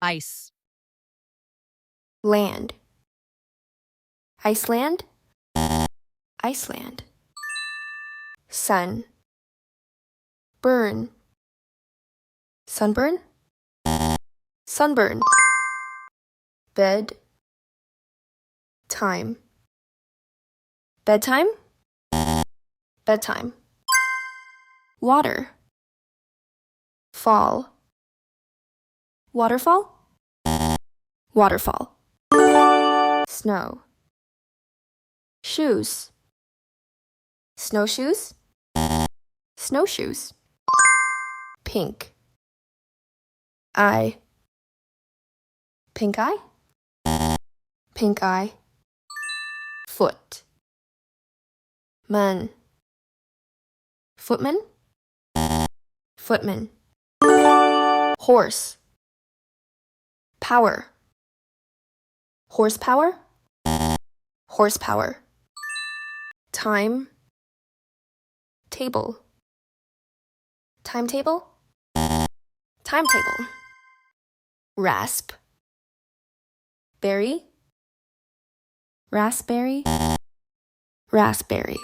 Ice. Land. Iceland. Iceland. Sun. Burn. Sunburn. Sunburn. Bed. Time. Bedtime. Bedtime. Water. Fall. Waterfall. Waterfall. Snow. Shoes. Snowshoes. Snowshoes. Pink. Eye. Pink eye. Pink eye. Foot. Man. Footman. Footman. Horse. Power. Horsepower. Horsepower. Time. Table. Timetable. Timetable. Rasp. Berry. Raspberry. Raspberry.